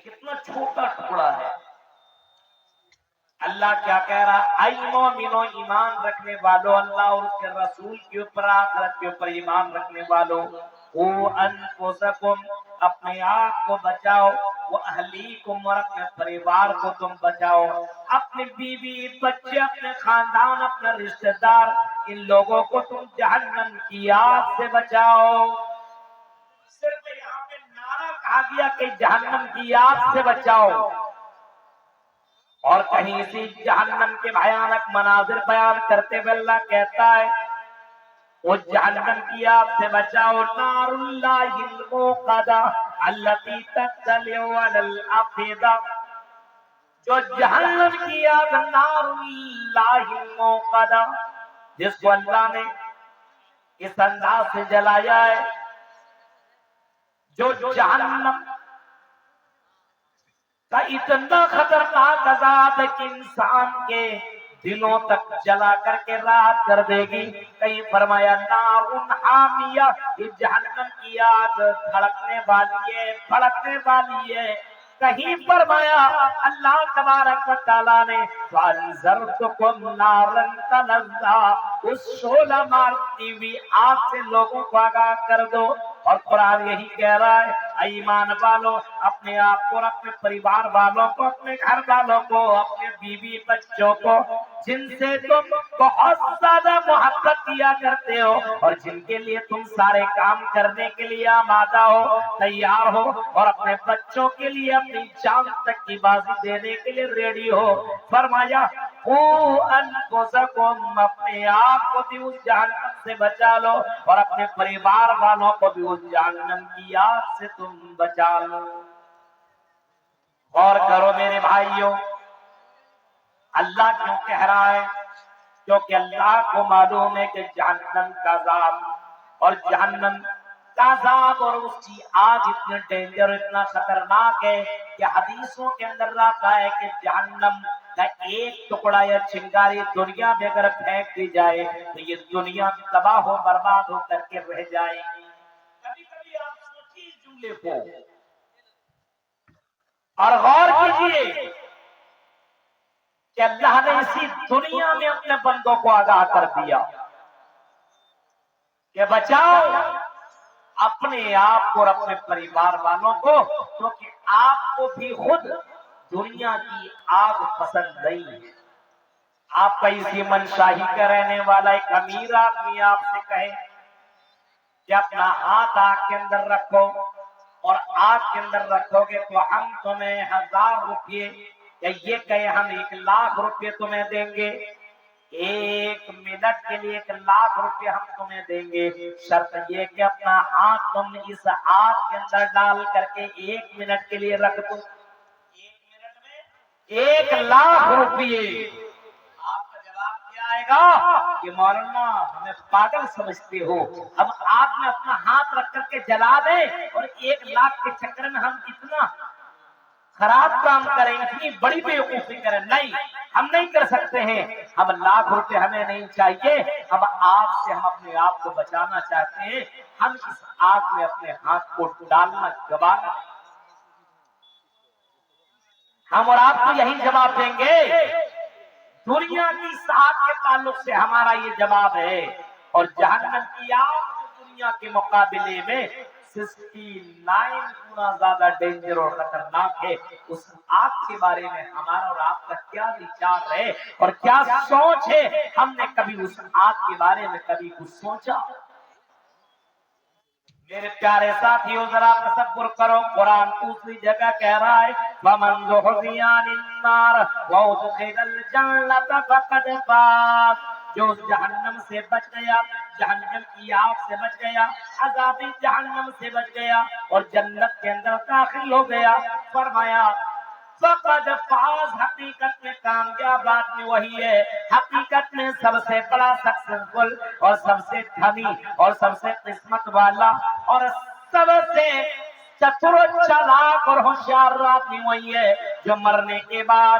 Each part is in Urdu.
کتنا چھوٹا ٹکڑا ہے. اللہ کیا کہہ رہا؟ اے مومنو، ایمان رکھنے والو، اللہ اور اس کے رسول کے اوپر، آخرت کے اوپر ایمان رکھنے والو، او انفسکم، اپنے آپ کو بچاؤ، وہ اہلیکم، اور اپنے پریوار کو تم بچاؤ، اپنے بیوی بچے، اپنے خاندان، اپنے رشتہ دار، ان لوگوں کو تم جہنم کی آگ سے بچاؤ. صرف یہاں پہ نعرہ کہا گیا کہ جہنم کی آگ سے بچاؤ، اور کہیں اسی جہنم کے بھیانک مناظر بیان کرتے ہوئے اللہ کہتا ہے وہ جہنم کی آگ سے بچاؤ، نار اللہ الموقدہ التی تطلع علی الافئدہ، جو جہنم کی آگ نار اللہ الموقدہ، جس کو اللہ نے اس انداز سے جلایا ہے، جو جہنم کا اتنا خطرناک عذاب ہے کہ انسان کے دلوں تک جلا کر کے راحت کر دے گی. کہیں فرمایا نار حامیہ، یہ جہنم کی آگ دھڑکنے والی ہے، بھڑکنے والی ہے. کہیں فرمایا اللہ تبارک و تعالیٰ نے فَأَنذَرْتُكُمْ نَارًا تَلَظَّىٰ، اس شعلہ مارتی ہوئی آگ سے لوگوں کو آگاہ کر دو. اور قرآن یہی کہہ رہا ہے اے ایمان والوں، اپنے آپ کو اور اپنے پریوار والوں کو، اپنے گھر والوں کو، اپنے بیوی بچوں کو، جن سے تم بہت زیادہ محبت کیا کرتے ہو اور جن کے لیے تم سارے کام کرنے کے لیے آمادہ ہو، تیار ہو، اور اپنے بچوں کے لیے اپنی جان تک کی بازی دینے کے لیے ریڈی ہو. فرمایا انفسکم، اپنے آپ کو بھی اس جہنم سے بچا لو اور اپنے پریوار والوں کو بھی اس جہنم کی آگ سے تم بچا لو. غور کرو میرے بھائیوں، اللہ کیوں کہہ رہا ہے؟ کیونکہ اللہ کو معلوم ہے کہ جہنم کا عذاب اور جہنم کا عذاب اور اس کی آگ اتنے ڈینجر، اتنا خطرناک ہے کہ حدیثوں کے اندر آتا ہے کہ جہنم کا ایک ٹکڑا یا چنگاری دنیا میں اگر پھینک دی جائے تو یہ دنیا تباہ و برباد ہو کر کے رہ جائے گی. کبھی کبھی آپ سوچیے اس جملے کو اور غور کیجئے کہ اللہ نے اسی دنیا میں اپنے بندوں کو آگاہ کر دیا کہ بچاؤ اپنے آپ کو اور اپنے پریوار والوں کو، کیونکہ آپ کو بھی خود دنیا کی آگ پسند نہیں ہے. آپ کا اسی منشاہی کا رہنے والا ایک امیر آدمی آپ سے کہے کہ اپنا ہاتھ آگ کے اندر رکھو، اور آگ کے اندر رکھو گے تو ہم تمہیں 1000 روپے، یا یہ کہے ہم 1,00,000 روپے تمہیں دیں گے، 1 منٹ کے لیے 1,00,000 روپے ہم تمہیں دیں گے، شرط یہ کہ اپنا ہاتھ تم اس آگ کے اندر ڈال کر کے 1 منٹ کے لیے رکھ دو. 1 منٹ میں 1,00,000 روپے. آپ کا جواب کیا آئے گا کہ مولانا ہمیں پاگل سمجھتے ہو، ہم آگ میں اپنا ہاتھ رکھ کر کے جلا دیں اور 1,00,000 کے چکر میں ہم اتنا خراب کام کریں، اتنی بڑی بیوقوفی کریں؟ نہیں، ہم نہیں کر سکتے ہیں. ہم 1,00,000 روپے ہمیں نہیں چاہیے، ہم آگ سے ہم اپنے آپ کو بچانا چاہتے ہیں، ہم اس آگ میں اپنے ہاتھ کو ڈالنا گوارا. ہم اور آپ کو یہی جواب دیں گے. دنیا کی اس آگ کے تعلق سے ہمارا یہ جواب ہے، اور جہنم کی آگ جو دنیا کے مقابلے میں 69 گنا زیادہ ڈینجر اور خطرناک ہے، اس آگ کے بارے میں ہمارا اور آپ کا کیا وچار ہے اور کیا سوچ ہے؟ ہم نے کبھی اس آگ کے بارے میں کبھی کچھ سوچا؟ میرے پیارے ساتھیوں ذرا تصور کرو، قرآن دوسری جگہ کہہ رہا ہے وَمَنْ زُحْزِحَ عَنِ النَّارِ وَأُدْخِلَ الْجَنَّةَ فَقَدْ فَازَ، جو جہنم سے بچ گیا، جہنم کی آگ سے بچ گیا، عذاب جہنم سے بچ گیا اور جنت کے اندر داخل ہو گیا، فرمایا فقد فاز، حقیقت میں کامیاب آدمی وہی ہے، حقیقت میں سب سے بڑا سکسسفل اور سب سے دھنی اور سب سے قسمت والا اور سب سے چتر و چالاک اور ہوشیار آدمی وہی ہے جو مرنے کے بعد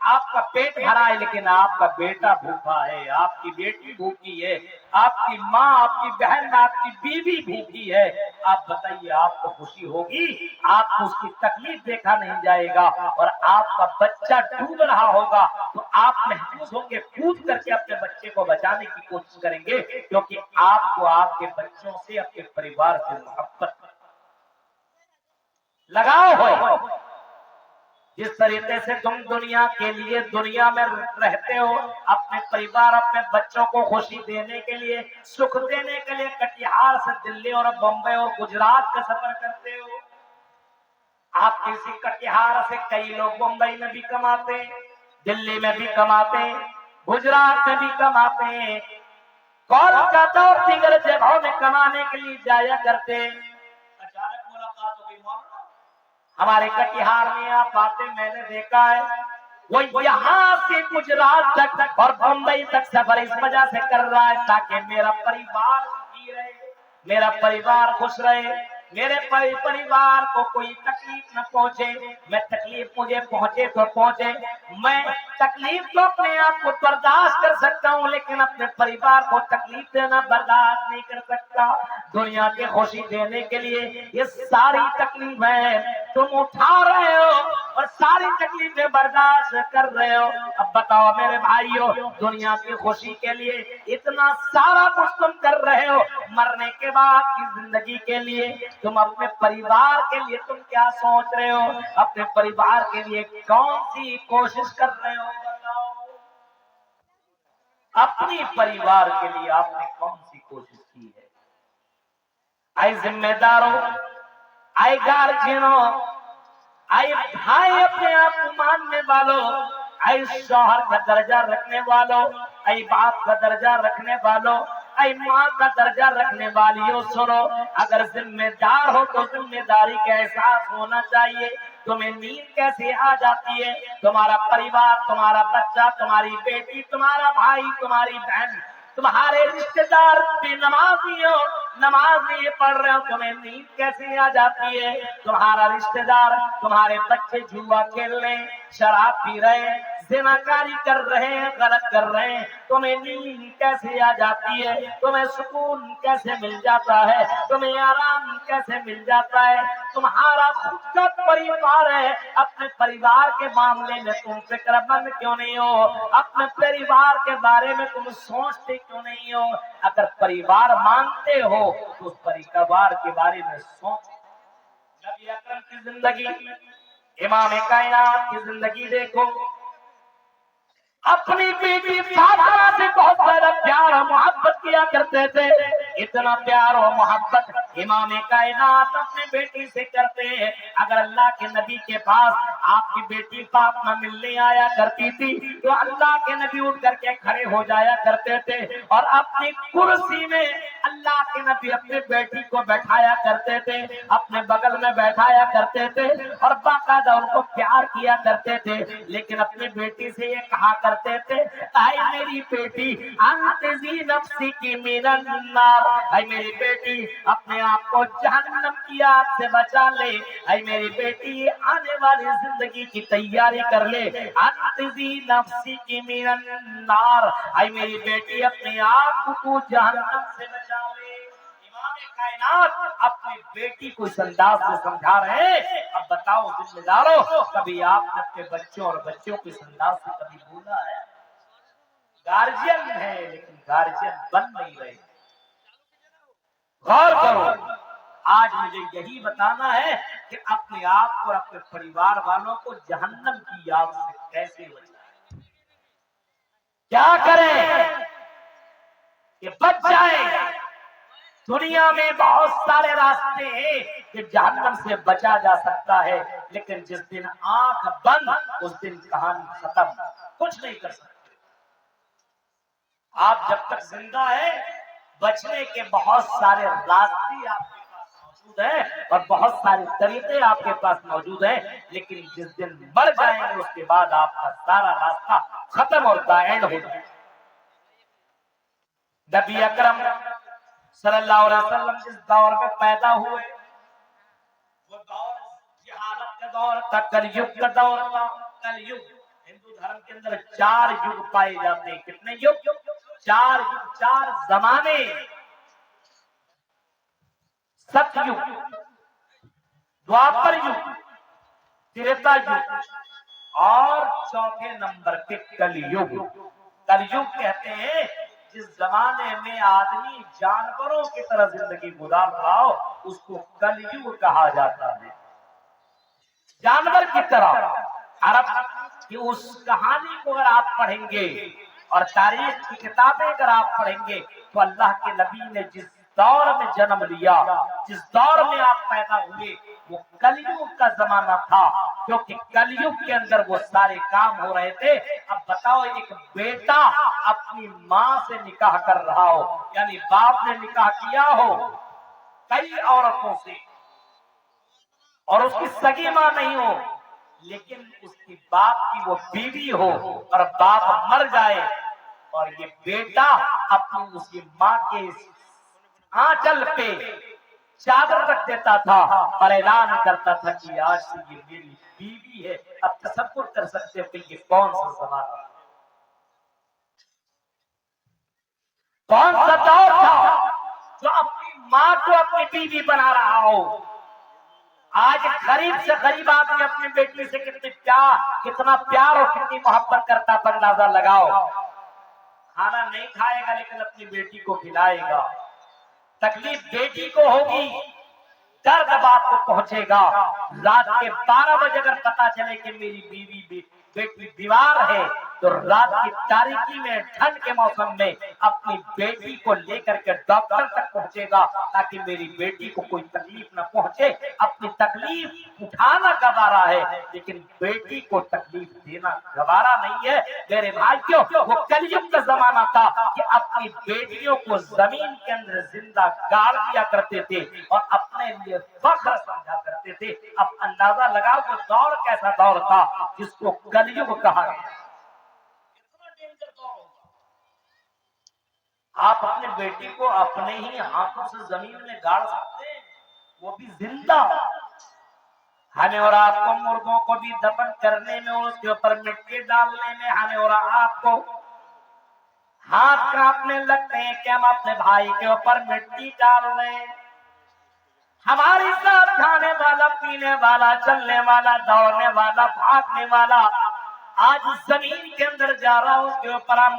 آپ کا پیٹ بھرا ہے لیکن آپ کا بیٹا بھوکا ہے، آپ کی بیٹی بھوکی ہے، آپ کی ماں، آپ کی بہن، آپ کی بیوی بھوکی ہے، آپ بتائیے آپ کو خوشی ہوگی؟ آپ کو اس کی تکلیف دیکھا نہیں جائے گا اور آپ کا بچہ ڈوب رہا ہوگا تو آپ محفوظ ہوں گے، کود کر کے اپنے بچے کو بچانے کی کوشش کریں گے، کیونکہ آپ کو آپ کے بچوں سے، اپنے پریوار سے محبت لگاؤ ہو۔ جس طریقے سے تم دنیا کے لیے دنیا میں رہتے ہو، اپنے پریوار، اپنے بچوں کو خوشی دینے کے لیے، سکھ دینے کے لیے کٹیہار سے دلی اور بمبئی اور گجرات کا سفر کرتے ہو، آپ کسی کٹیہار سے کئی لوگ بمبئی میں بھی کماتے، دلی میں بھی کماتے، گجرات میں بھی کماتے، کولکاتہ اور دیگر جگہوں میں کمانے کے لیے جایا کرتے۔ اچانک ملاقات ہو گئی، ہمارے کٹیہار میں آپ آتے، میں نے دیکھا ہے وہ یہاں سے گجرات تک اور بمبئی تک سفر اس وجہ سے کر رہا ہے تاکہ میرا پریوار سکھی رہے، میرا پریوار خوش رہے، میرے پریوار کو کوئی تکلیف نہ پہنچے، میں تکلیف مجھے پہنچے تو پہنچے، میں تکلیف تو اپنے آپ کو برداشت کر سکتا ہوں لیکن اپنے پریوار کو تکلیف دینا برداشت نہیں کر سکتا۔ دنیا کی خوشی دینے کے لیے یہ ساری تکلیفیں تم اٹھا رہے ہو اور ساری تکلیفیں برداشت کر رہے ہو۔ اب بتاؤ میرے بھائیو، دنیا کی خوشی کے لیے اتنا سارا کچھ تم کر رہے ہو، مرنے کے بعد کی زندگی کے لیے تم اپنے پریوار کے لیے تم کیا سوچ رہے ہو؟ اپنے پریوار کے لیے کون سی کوشش کر رہے ہو؟ بتاؤ اپنی پریوار کے لیے آپ نے کون سی کوشش کی ہے؟ اے ذمہ داروں، اے گارجینوں، اے بھائی اپنے آپ کو ماننے والوں، اے شوہر کا درجہ رکھنے والوں، اے باپ کا درجہ رکھنے والوں، اے ماں کا درجہ رکھنے والیوں، سنو، اگر ذمہ دار ہو تو ذمہ داری کا احساس ہونا چاہیے۔ تمہیں نیند کیسے آ جاتی ہے؟ تمہارا پریوار، تمہارا بچہ، تمہاری بیٹی، تمہارا بھائی، تمہاری بہن، تمہارے رشتہ دار بھی نمازی ہو، نماز نہیں پڑھ رہے ہو، تمہیں نیند کیسے آ جاتی ہے؟ تمہارا رشتہ دار، تمہارے بچے جوا کھیل رہے ہیں، شراب پی رہے ہیں، زناکاری کر رہے ہیں، غلط کر رہے ہیں، تمہیں نیند کیسے آ جاتی ہے؟ تمہیں سکون کیسے مل جاتا ہے؟ تمہیں آرام کیسے مل جاتا ہے؟ تمہارا خود کا پریوار ہے، اپنے پریوار کے معاملے میں تم فکر مند کیوں نہیں ہو؟ اپنے پریوار کے بارے میں تم سوچتے کیوں نہیں ہو؟ اگر پریوار مانتے ہو تو اس پریوار کے بارے میں سوچ۔ نبی اکرم کی زندگی، امام کائنات کی زندگی دیکھو، اپنی بیٹی فاطمہ سے بہت زیادہ پیار اور محبت کیا کرتے تھے، اتنا پیار اور محبت امام کائنات اپنے بیٹی سے کرتے ہیں۔ اگر اللہ کے نبی کے پاس آپ کی بیٹی فاطمہ ملنے آیا کرتی تھی تو اللہ کے نبی اٹھ کر کے کھڑے ہو جایا کرتے تھے اور اپنی کرسی میں اللہ کے نبی اپنے بیٹی کو بیٹھایا کرتے تھے، اپنے بغل میں بیٹھایا کرتے تھے اور باقاعدہ ان کو پیار کیا کرتے تھے، لیکن اپنی بیٹی سے یہ کہا کرتے تھے، اے میری بیٹی انتظی نفسی کی من النار، اے میری بیٹی اپنے آپ کو جہنم کی آگ سے بچا لے، اے میری بیٹی آنے والی زندگی کی تیاری کر لے، انتظی نفسی کی من النار، اے میری بیٹی اپنے آپ کو جہنم سے بچا لے۔ امام کائنات اپنی بیٹی کو اس انداز سے سمجھا رہے ہیں۔ اب بتاؤ ذمہ دارو، کبھی آپ نے اپنے بچوں اور بچوں کو اس انداز سے کبھی بولا ہے؟ گارجین ہے لیکن گارجین بن نہیں رہے۔ غور کرو، آج مجھے یہی بتانا ہے کہ اپنے آپ کو اور اپنے پریوار والوں کو جہنم کی آگ سے کیسے بچائیں، کیا کریں کہ بچ جائیں۔ دنیا میں بہت سارے راستے ہیں کہ جہنم سے بچا جا سکتا ہے، لیکن جس دن آنکھ بند اس دن کہانی ختم، کچھ نہیں کر سکتے۔ آپ جب تک زندہ ہے بچنے کے بہت سارے راستے آپ کے پاس موجود ہیں اور بہت سارے طریقے آپ کے پاس موجود ہیں، لیکن جس دن مر جائیں گے اس کے بعد آپ کا سارا راستہ ختم اور اینڈ ہو جائے۔ نبی اکرم صلی اللہ علیہ وسلم جس دور میں پیدا ہوئے وہ دور جہالت کا دور تھا، کل یگ کا دور تھا۔ کل یگ ہندو دھرم کے اندر 4 یگ پائے جاتے ہیں. کتنے یگ؟ 4 یگ، 4 زمانے. ست یگ، دوپر یگ، تریتا یگ اور چوتھے نمبر پہ کل یگ. کل یگ کہتے ہیں جس زمانے میں آدمی جانوروں کی طرح زندگی گزار رہا ہو اس کو کل یگ کہا جاتا ہے. جانور کی طرح. عرب کی اس کہانی کو اگر آپ پڑھیں گے اور تاریخ کی کتابیں اگر آپ پڑھیں گے تو اللہ کے نبی نے جس دور میں جنم لیا، جس دور میں آپ پیدا ہوئے، وہ کلیوگ کا زمانہ تھا. کیونکہ کلیوگ کے اندر وہ سارے کام ہو رہے تھے. اب بتاؤ، ایک بیٹا اپنی ماں سے نکاح کر رہا ہو، یعنی باپ نے نکاح کیا ہو کئی عورتوں سے اور اس کی سگی ماں نہیں ہو، لیکن اس کی باپ کی وہ بیوی ہو اور باپ مر جائے اور یہ بیٹا اپنی اس کی ماں کے آنچل پہ چادر رکھ دیتا تھا اور اعلان کرتا تھا کہ آج سے یہ میری بیوی ہے. اب تصور کر سکتے ہو کہ یہ کون سا زمانہ، کون سا دور تھا جو اپنی ماں کو اپنی بیوی بنا رہا ہو. آج غریب سے غریب آدمی اپنی بیٹی سے کتنا پیار اور کتنی محبت کرتا پر اندازہ لگاؤ. کھانا نہیں کھائے گا لیکن اپنی بیٹی کو کھلائے گا. تکلیف بیٹی کو ہوگی، درد باپ کو پہنچے گا. رات کے 12 بجے اگر پتا چلے کہ میری بیوی بیٹی بیمار ہے تو رات کی تاریکی میں ٹھنڈ کے موسم میں اپنی بیٹی کو لے کر کے ڈاکٹر تک پہنچے گا تاکہ میری بیٹی کو کوئی تکلیف نہ پہنچے. اپنی تکلیف اٹھانا گوارا ہے لیکن بیٹی کو تکلیف دینا گوارا نہیں ہے. میرے بھائیوں، وہ کلیوگ کا زمانہ تھا کہ اپنی بیٹیوں کو زمین کے اندر زندہ گاڑ دیا کرتے تھے اور اپنے لیے فخر سمجھا کرتے تھے. اب اندازہ لگاؤ وہ دور کیسا دور تھا جس کو کلیوگ کہا گیا. آپ اپنے بیٹی کو اپنے ہی ہاتھوں سے زمین میں گاڑ سکتے ہیں، وہ بھی زندہ. ہمیں اور آپ کو مردوں کو بھی دفن کرنے میں، اس کے اوپر مٹی ڈالنے میں ہمیں اور آپ کو ہاتھ کانپنے لگتے ہیں کہ ہم اپنے بھائی کے اوپر مٹی ڈال رہے ہیں. ہماری ساتھ کھانے والا، پینے والا، چلنے والا، دوڑنے والا، بھاگنے والا آج زمین کے اندر جا رہا، اس کے اوپر ہم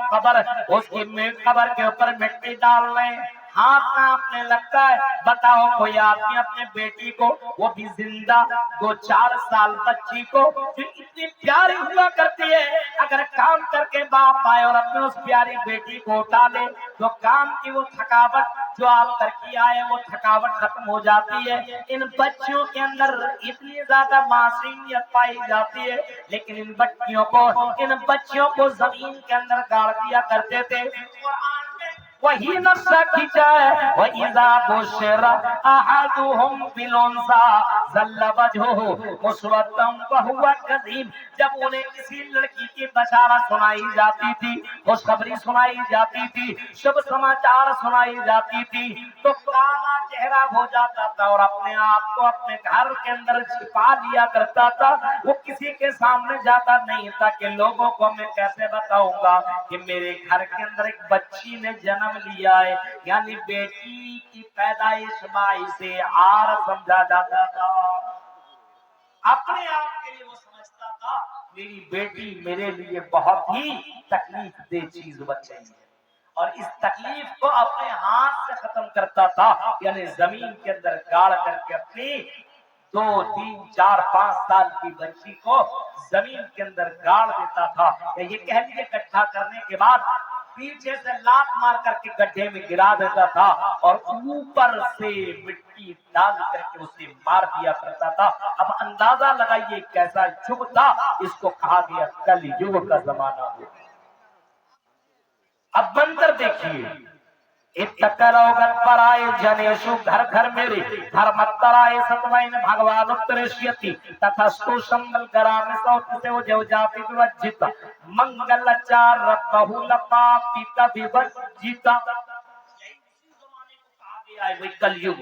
اس کی قبر کے اوپر مٹی ڈال رہے ہیں. ہاتھ کانپنے لگتا ہے. بتاؤ کوئی آدمی اپنے بیٹی کو، وہ بھی زندہ 2-4 سال بچی کو جو اتنی پیاری ہوا کرتی ہے، اگر کام کر کے باپ آئے اور اپنے اس پیاری بیٹی کو اٹھا لے تو کام کی وہ تھکاوٹ جو آپ کر کے آئے وہ تھکاوٹ ختم ہو جاتی ہے. ان بچیوں کے اندر اتنی زیادہ معصومیت پائی جاتی ہے، لیکن ان بچیوں کو زمین کے اندر گاڑ دیا کرتے تھے. وہی نفس کھینچا ہے. وَإِذَا بُشِّرَ أَحَدُهُم بِالْأُنثَىٰ ظَلَّ وَجْهُهُ مُسْوَدًّا وَهُوَ كَظِيمٌ. جب انہیں کسی لڑکی کی بشارت سنائی جاتی تھی، خوشخبری سنائی جاتی تھی، شب سماچار سنائی جاتی تھی تو کالا چہرہ ہو جاتا تھا اور اپنے آپ کو اپنے گھر کے اندر چھپا لیا کرتا تھا. وہ کسی کے سامنے جاتا نہیں تھا کہ لوگوں کو میں کیسے بتاؤں گا کہ میرے گھر کے اندر ایک بچی نے جنم لیا ہے. یعنی بیٹی کی پیدائش باعث عار سمجھا جاتا تھا. اپنے آپ کے لیے وہ سمجھتا تھا میری بیٹی میرے لیے بہت ہی تکلیف دہ چیز بن گئی ہے اور اس تکلیف کو اپنے ہاتھ سے ختم کرتا تھا. یعنی زمین کے اندر گاڑ کر کے اپنی 2-3-4-5 سال کی بچی کو زمین کے اندر گاڑ دیتا تھا. یہ کہہ لیے اکٹھا کرنے کے بعد پیچھے سے لات مار کر کے گڈھے میں گرا دیتا تھا اور اوپر سے مٹی ڈال کر کے اسے مار دیا کرتا تھا. اب اندازہ لگائیے کیسا یگ تھا. اس کو کہا گیا کل یگ کا زمانہ ہو. اب منظر دیکھیے. اتکروگت پرائے جنیشو گھر گھر میرے دھرمترائے ستوائن بھگوان اترشیتی تتھستو شمل گرام سوت سے وہ جو جاتی بوجھتا منگل چار ربہو لپا پیتا بوجھتا. اسی زمانے کو کہا گیا ہے وہ کل یگ.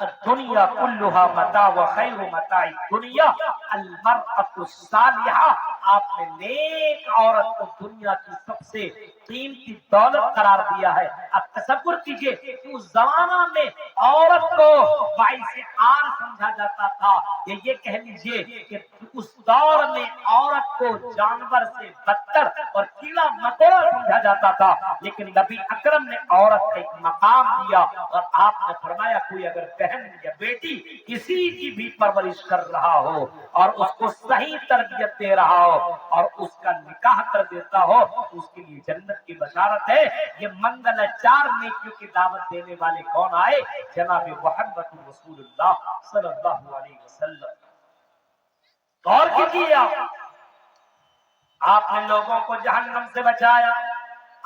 الدنیا کلھا متاع و خیر متاع الدنیا المرأۃ الصالحہ. آپ نے نیک عورت کو دنیا کی سب سے قیمتی دولت قرار دیا ہے. اب تصور کیجئے کہ اس زمانہ میں عورت کو باعث آر سمجھا جاتا تھا. یہ کہہ لیجئے کہ اس دور میں عورت کو جانور سے بدتر اور کیڑا مکوڑا سمجھا جاتا تھا. لیکن نبی اکرم نے عورت کو ایک مقام دیا اور آپ نے فرمایا کوئی اگر بہن یا بیٹی کسی کی بھی پرورش کر رہا ہو اور اس کو صحیح تربیت دے رہا ہو اور اس کا نکاح کر دیتا ہو اس کے لیے جنت کی بشارت ہے. یہ منگل چار نیکیوں کی دعوت دینے والے کون آئے؟ جناب محمد رسول اللہ صلی اللہ علیہ وسلم. غور کیجیے آپ نے لوگوں کو جہنم سے بچایا,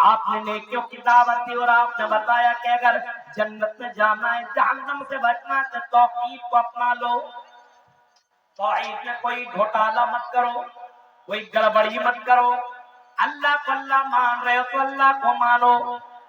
آپ نے نیکیوں کی دعوت دی اور آپ نے بتایا کہ اگر جنت میں جانا ہے جہنم سے بچنا ہے تو توحید کو اپنا لو. توحید میں کوئی گھوٹالا مت کرو, کوئی گڑبڑی مت کرو. اللہ کو اللہ مان رہے ہو تو اللہ کو مانو.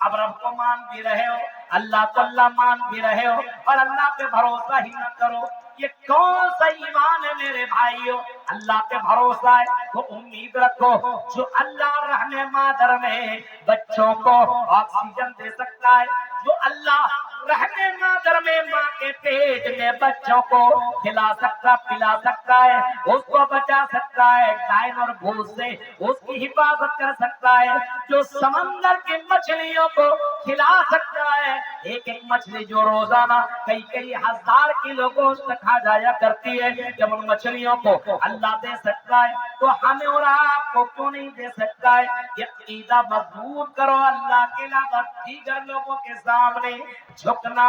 اب رب کو مان بھی رہے ہو, اللہ کو اللہ مان بھی رہے ہو اور اللہ پہ بھروسہ ہی نہ کرو. یہ کون سا ایمان ہے میرے بھائیو؟ اللہ پہ بھروسہ ہے تو امید رکھو جو اللہ رحم مادر میں بچوں کو آکسیجن دے سکتا ہے, جو اللہ رحم مادر میں ماں کے پیٹ میں بچوں کو کھلا سکتا پلا سکتا ہے, اس کو بچا سکتا ہے ڈائن اور بھوت سے, اس کی حفاظت کر سکتا ہے, جو سمندر کی مچھلیوں کو کھلا سکتا ہے. ایک ایک مچھلی جو روزانہ کئی ہزار کلو گوشت کھا جایا کرتی ہے, جب ان مچھلیوں کو اللہ دے سکتا ہے تو ہمیں اور آپ کو کیوں نہیں دے سکتا ہے؟ یہ عقیدہ مضبوط کرو. اللہ کے علاوہ دیگر لوگوں کے سامنے جھکنا,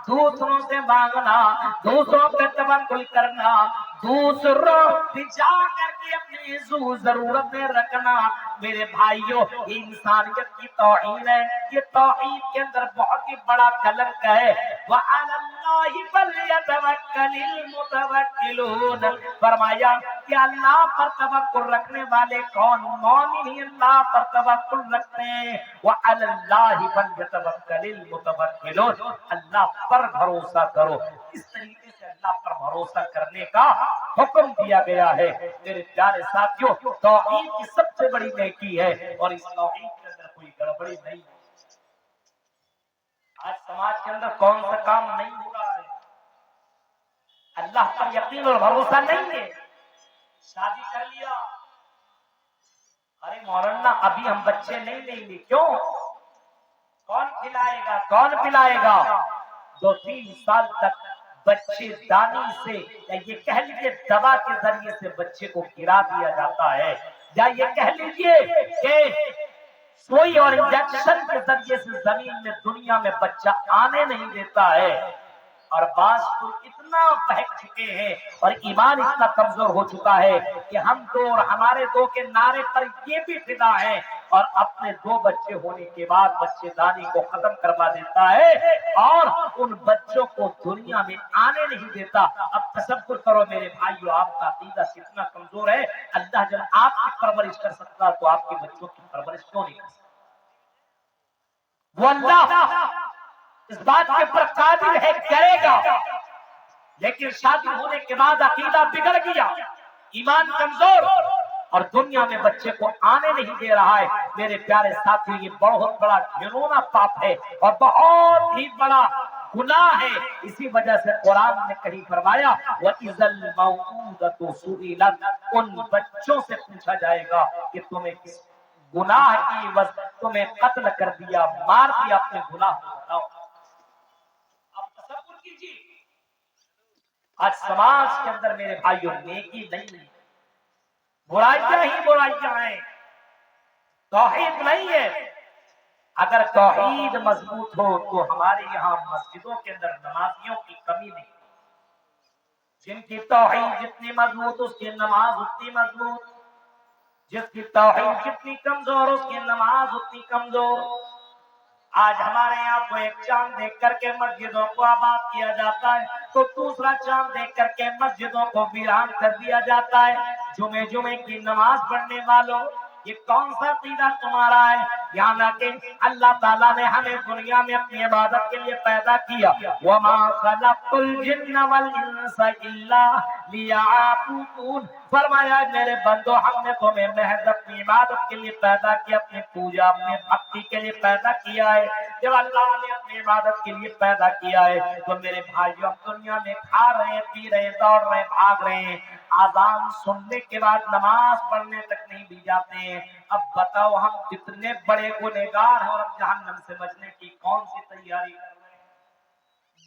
دوسروں سے مانگنا, دوسروں پہ توکل کرنا, دوسروں پہ جا کر کے اپنی ضرورت میں رکھنا, میرے بھائیوں یہ انسانیت کی توہین ہے. یہ توحید کے اندر بہت ہی بڑا کلنک ہے. وَعَلَى اللَّهِ فَلْيَتَوَكَّلِ الْمُتَوَكِّلُونَ. فرمایا کہ اللہ پر توکل رکھنے والے کون؟ مومن ہی اللہ پر توکل رکھتے ہیں. وَعَلَى اللَّهِ فَلْيَتَوَكَّلِ الْمُتَوَكِّلُونَ. اللہ پر بھروسہ کرو. اس طریقے سے اللہ پر بھروسہ کرنے کا حکم دیا گیا ہے. میرے پیارے ساتھیوں, توحید کی سب سے بڑی نیکی ہے اور اس توحید کے اندر کوئی گڑبڑی نہیں. آج سماج کے اندر کون سا کام نہیں ہو رہا ہے؟ اللہ پر یقین اور بھروسہ نہیں ہے. شادی کر لیا, ارے مولانا ابھی ہم بچے نہیں لیں گے. کیوں؟ کون کھلائے گا, کون پلائے گا؟ 2-3 سال تک بچے دانی سے یا یہ کہہ لیجیے دوا کے ذریعے سے بچے کو گرا دیا جاتا ہے, یا یہ کہہ لیجیے کہ سوئی اور انجیکشن کے ذریعے سے زمین میں دنیا میں بچہ آنے نہیں دیتا ہے. اور بعض تو اتنا بہک چکے ہیں اور ایمان اتنا کمزور ہو چکا ہے کہ ہم دو اور ہمارے دو کے نعرے پر یہ بھی فدا ہے اور اپنے 2 بچے ہونے کے بعد بچے دانی کو ختم کروا دیتا ہے اور ان بچوں کو دنیا میں آنے نہیں دیتا. اب تصور کرو میرے بھائیو, آپ کا عقیدہ کتنا کمزور ہے. اللہ جب آپ کی پرورش کر سکتا تو آپ کے بچوں کی پرورش کیوں نہیں کر سکتا؟ وہ اللہ اس بات کے پر قادر ہے, کرے گا. لیکن شادی ہونے کے بعد عقیدہ بگڑ گیا, ایمان کمزور اور دنیا میں بچے کو آنے نہیں دے رہا ہے. میرے پیارے ساتھی, یہ بہت بڑا گھنونا پاپ ہے اور بہت ہی بڑا گناہ ہے. اسی وجہ سے قرآن نے کہیں فرمایا وَإِذَا الْمَوْءُودَةُ سُئِلَتْ, ان بچوں سے پوچھا جائے گا کہ تمہیں کس گناہ کی وجہ تمہیں قتل کر دیا, مار دیا, اپنے گناہ کو بتاؤ. آپ تصور کیجیے آج سماج کے اندر میرے بھائیوں نیکی نہیں ہے, برائیاں ہی برائیاں ہیں, توحید نہیں ہے. اگر توحید مضبوط ہو تو ہمارے یہاں مسجدوں کے اندر نمازیوں کی کمی نہیں. جن کی توحید جتنی مضبوط اس کی نماز اتنی مضبوط, جس کی توحید جتنی کمزور اس کی نماز اتنی کمزور. آج ہمارے یہاں کو ایک چاند دیکھ کر کے مسجدوں کو آباد کیا جاتا ہے تو دوسرا چاند دیکھ کر کے مسجدوں کو ویران کر دیا جاتا ہے. جمعے کی نماز پڑھنے والوں, یہ کون سا عقیدہ تمہارا ہے؟ یہاں کہ اللہ تعالیٰ نے ہمیں دنیا میں اپنی عبادت کے لیے پیدا کیا، وَمَا خَلَقْتُ الْجِنَّ وَالْإِنسَ إِلَّا لِيَعْبُدُونِ، فرمایا میرے بندو ہم نے تمہیں محض اپنی عبادت کے لیے پیدا کیا، اپنی پوجا اپنی بھکتی کے لیے پیدا کیا ہے۔ جب اللہ نے اپنی عبادت کے لیے پیدا کیا ہے تو میرے بھائیوں دنیا میں کھا رہے ہیں، پی رہے ہیں، دوڑ رہے ہیں، بھاگ رہے ہیں، اذان سننے کے بعد نماز پڑھنے تک نہیں بھی جاتے ہیں۔ اب بتاؤ ہم کتنے بڑے گنہگار ہیں اور ہم جہنم سے بچنے کی کون سی تیاری کر رہے ہیں؟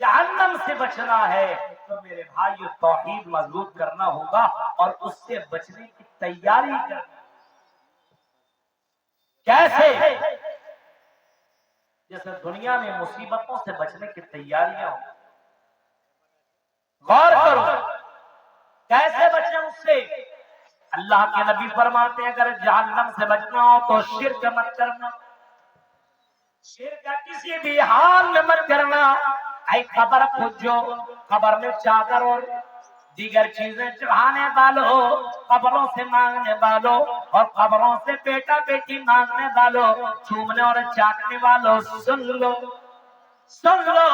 جہنم سے بچنا ہے تو میرے بھائی توحید مضبوط کرنا ہوگا اور اس سے بچنے کی تیاری کرنا۔ کیسے؟ جیسے دنیا میں مصیبتوں سے بچنے کی تیاریاں ہوں، غور کرو کیسے بچیں اس سے؟ اللہ کے نبی فرماتے ہیں اگر جہنم سے بچنا ہو تو شرک مت کرنا، شرک کسی بھی حال میں مت کرنا۔ اے قبر پوجو، قبر میں چادر اور دیگر چیزیں چڑھانے والوں، قبروں سے مانگنے والوں اور قبروں سے بیٹا بیٹی مانگنے والوں، چومنے اور چاٹنے والوں، سن لو سن لو،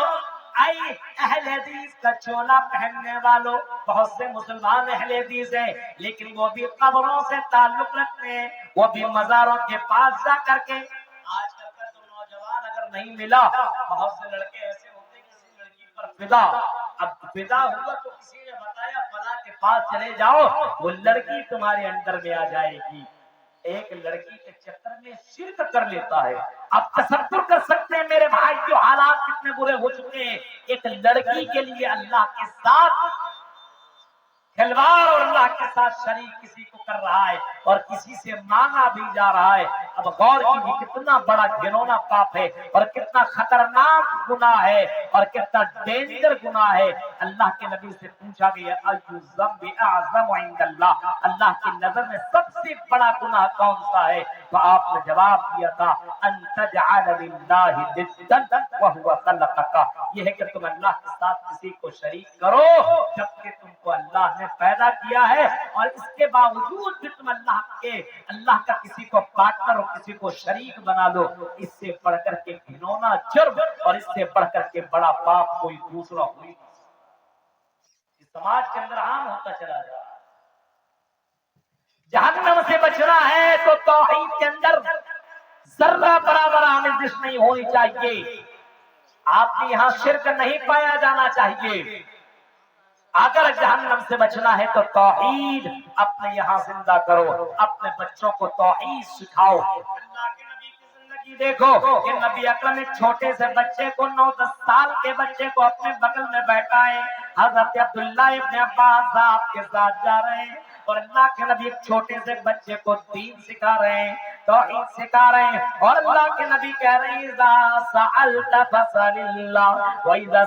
اے اہل حدیث کا چولا پہننے والوں، بہت سے مسلمان اہل حدیث ہیں لیکن وہ بھی قبروں سے تعلق رکھتے ہیں، وہ بھی مزاروں کے پاس جا کر کے۔ آج کل کا تو نوجوان اگر نہیں ملا، بہت سے لڑکے ایسے ہوتے ہیں کسی لڑکی پر فدا، اب فدا ہوا تو کسی نے بتایا فلاں کے پاس چلے جاؤ، وہ لڑکی تمہارے اندر میں آ جائے گی۔ ایک لڑکی کے چکر میں شرک کر لیتا ہے۔ آپ تصور کر سکتے ہیں میرے بھائی جو حالات کتنے برے ہو چکے ہیں، ایک لڑکی کے لیے اللہ کے ساتھ کھلواڑ اور اللہ کے ساتھ شریک کسی کو کر رہا ہے اور کسی سے مانگا بھی جا رہا ہے۔ اب غور کیجیے کتنا بڑا گھنونا پاپ ہے اور کتنا خطرناک گناہ ہے اور کتنا ڈینجر گناہ ہے۔ اللہ کے نبی سے پوچھا گیا ایُّ الذنب اعظم عند اللہ، اللہ کی نظر میں سب سے بڑا گناہ کون سا ہے؟ تو آپ نے جواب دیا تھا ان تجعل للہ ندا وهو خلقک، یہ ہے کہ تم اللہ کے ساتھ کسی کو شریک کرو جبکہ تم کو اللہ نے پیدا کیا ہے، اور اس کے باوجود بھی تم اللہ کا کسی کو پارٹنر اور کسی کو شریک بنا لو۔ اس سے بڑھ کر کے گھنونا جرم اور اس سے بڑھ کر کے بڑا پاپ کوئی دوسرا ہوئی نہیں۔ سماج کے اندر عام ہوتا چلا جا رہا ہے۔ جہنم سے بچنا ہے تو توحید کے اندر ذرہ برابر آمیزش نہیں ہونی چاہیے۔ آپ کے یہاں شرک نہیں پایا جانا چاہیے۔ اگر جہنم سے بچنا ہے تو توحید اپنے یہاں زندہ کرو، اپنے بچوں کو توحید سکھاؤ۔ اللہ کے نبی کی زندگی دیکھو کہ نبی اکرم ایک چھوٹے سے بچے کو 9-10 سال کے بچے کو اپنے بغل میں بیٹھائے، حضرت عبداللہ ابن عباس آپ کے ساتھ جا رہے ہیں اور اللہ کے نبی ایک چھوٹے سے بچے کو دین سکھا رہے ہیں، توحید سکھا رہے ہیں، اور اللہ کے نبی کہہ رہے ہیں اذا سألت فاسأل اللہ وَإِذَا